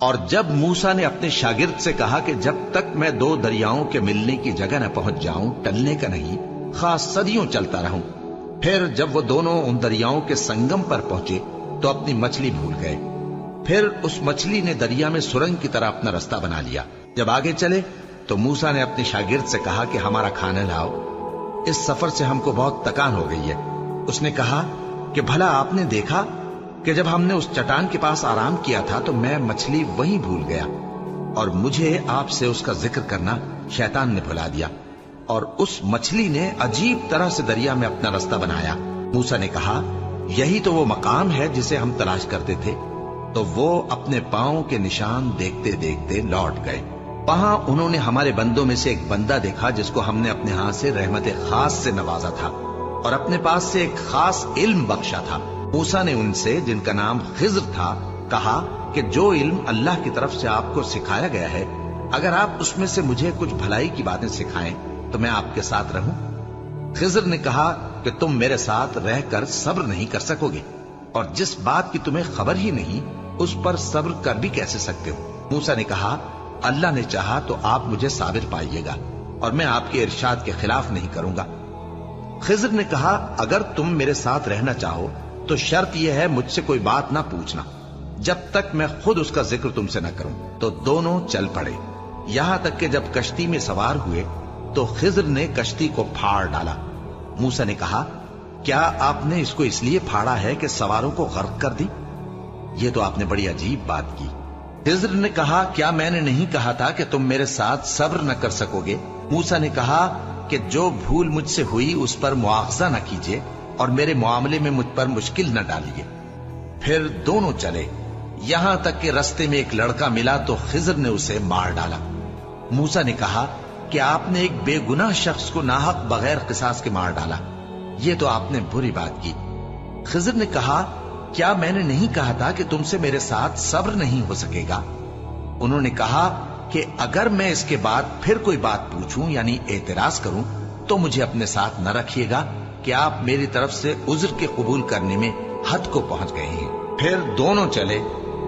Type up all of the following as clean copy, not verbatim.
اور جب موسیٰ نے اپنے شاگرد سے کہا کہ جب تک میں دو دریاؤں کے ملنے کی جگہ نہ پہنچ جاؤں ٹلنے کا نہیں، خاص صدیوں چلتا رہوں۔ پھر جب وہ دونوں ان دریاؤں کے سنگم پر پہنچے تو اپنی مچھلی بھول گئے۔ پھر اس مچھلی نے دریا میں سرنگ کی طرح اپنا رستہ بنا لیا۔ جب آگے چلے تو موسیٰ نے اپنے شاگرد سے کہا کہ ہمارا کھانا لاؤ، اس سفر سے ہم کو بہت تکان ہو گئی ہے۔ اس نے کہا کہ بھلا آپ نے دیکھا کہ جب ہم نے اس چٹان کے پاس آرام کیا تھا تو میں مچھلی وہیں بھول گیا، اور مجھے آپ سے اس کا ذکر کرنا شیطان نے بھلا دیا، اور اس مچھلی نے عجیب طرح سے دریا میں اپنا رستہ بنایا۔ موسیٰ نے کہا یہی تو وہ مقام ہے جسے ہم تلاش کرتے تھے۔ تو وہ اپنے پاؤں کے نشان دیکھتے دیکھتے لوٹ گئے۔ وہاں انہوں نے ہمارے بندوں میں سے ایک بندہ دیکھا جس کو ہم نے اپنے ہاں سے رحمت خاص سے نوازا تھا اور اپنے پاس سے ایک خاص علم بخشا تھا۔ موسیٰ نے ان سے جن کا نام خضر تھا کہا کہ جو علم اللہ کی طرف سے آپ کو سکھایا گیا ہے، اگر آپ اس میں سے مجھے کچھ بھلائی کی باتیں سکھائیں تو میں آپ کے ساتھ رہوں۔ خضر نے کہا کہ تم میرے ساتھ رہ کر صبر نہیں کر سکو گے، اور جس بات کی تمہیں خبر ہی نہیں اس پر صبر کر بھی کیسے سکتے ہو؟ موسیٰ نے کہا اللہ نے چاہا تو آپ مجھے صابر پائیے گا، اور میں آپ کے ارشاد کے خلاف نہیں کروں گا۔ خضر نے کہا اگر تم میرے ساتھ رہنا چاہو تو شرط یہ ہے مجھ سے کوئی بات نہ پوچھنا جب تک میں خود اس کا ذکر تم سے نہ کروں۔ تو دونوں چل پڑے، یہاں تک کہ جب کشتی میں سوار ہوئے تو خضر نے کشتی کو پھاڑ ڈالا۔ موسیٰ نے کہا کیا آپ نے اس کو اس لیے پھاڑا ہے کہ سواروں کو غرق کر دی؟ یہ تو آپ نے بڑی عجیب بات کی۔ خضر نے کہا کیا میں نے نہیں کہا تھا کہ تم میرے ساتھ صبر نہ کر سکو گے؟ موسیٰ نے کہا کہ جو بھول مجھ سے ہوئی اس پر مواخذہ نہ کیجیے اور میرے معاملے میں مجھ پر مشکل نہ ڈالیے۔ پھر دونوں چلے، یہاں تک کہ رستے میں ایک لڑکا ملا تو خضر نے اسے مار ڈالا۔ موسیٰ نے کہا کہ آپ نے ایک بے گناہ شخص کو ناحق بغیر قصاص کے مار ڈالا، یہ تو آپ نے بری بات کی۔ خضر نے کہا کیا میں نے نہیں کہا تھا کہ تم سے میرے ساتھ صبر نہیں ہو سکے گا؟ انہوں نے کہا کہ اگر میں اس کے بعد پھر کوئی بات پوچھوں یعنی اعتراض کروں تو مجھے اپنے ساتھ نہ رکھیے گا کہ آپ میری طرف سے عذر کے قبول کرنے میں حد کو پہنچ گئے ہیں۔ پھر دونوں چلے،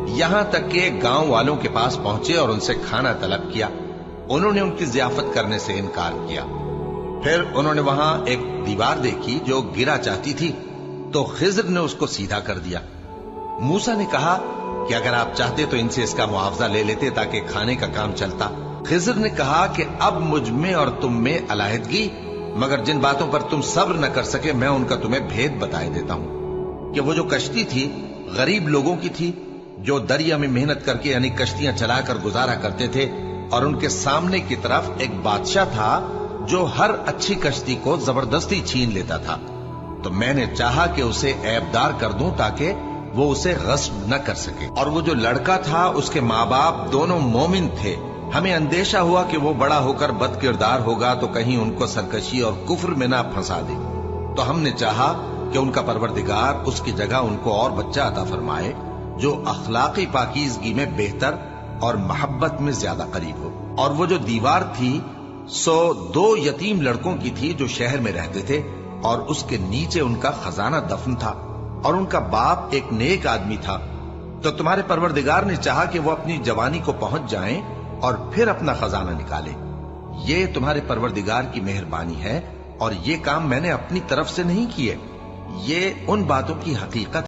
یہاں تک کہ گاؤں والوں کے پاس پہنچے اور ان سے کھانا طلب کیا۔ انہوں نے ان کی ضیافت کرنے سے انکار کیا۔ پھر انہوں نے وہاں ایک دیوار دیکھی جو گرا چاہتی تھی تو خضر نے اس کو سیدھا کر دیا۔ موسیٰ نے کہا کہ اگر آپ چاہتے تو ان سے اس کا معاوضہ لے لیتے تاکہ کھانے کا کام چلتا۔ خضر نے کہا کہ اب مجھ میں اور تم میں علیحدگی، مگر جن باتوں پر تم صبر نہ کر سکے میں ان کا تمہیں بھید بتائے دیتا ہوں کہ وہ جو کشتی تھی غریب لوگوں کی تھی جو دریا میں محنت کر کے یعنی کشتیاں چلا کر گزارا کرتے تھے، اور ان کے سامنے کی طرف ایک بادشاہ تھا جو ہر اچھی کشتی کو زبردستی چھین لیتا تھا۔ تو میں نے چاہا کہ اسے عیبدار کر دوں تاکہ وہ اسے غصب نہ کر سکے۔ اور وہ جو لڑکا تھا اس کے ماں باپ دونوں مومن تھے۔ ہمیں اندیشہ ہوا کہ وہ بڑا ہو کر بد کردار ہوگا تو کہیں ان کو سرکشی اور کفر میں نہ پھنسا دے، تو ہم نے چاہا کہ ان کا پروردگار اس کی جگہ ان کو اور بچہ عطا فرمائے جو اخلاقی پاکیزگی میں بہتر اور محبت میں زیادہ قریب ہو۔ اور وہ جو دیوار تھی سو 2 یتیم لڑکوں کی تھی جو شہر میں رہتے تھے، اور اس کے نیچے ان کا خزانہ دفن تھا، اور ان کا باپ ایک نیک آدمی تھا۔ تو تمہارے پروردگار نے چاہا کہ وہ اپنی جوانی کو پہنچ جائیں اور پھر اپنا خزانہ نکالے۔ یہ تمہارے پروردگار کی مہربانی ہے، اور یہ کام میں نے اپنی طرف سے نہیں کیے، یہ ان باتوں کی حقیقت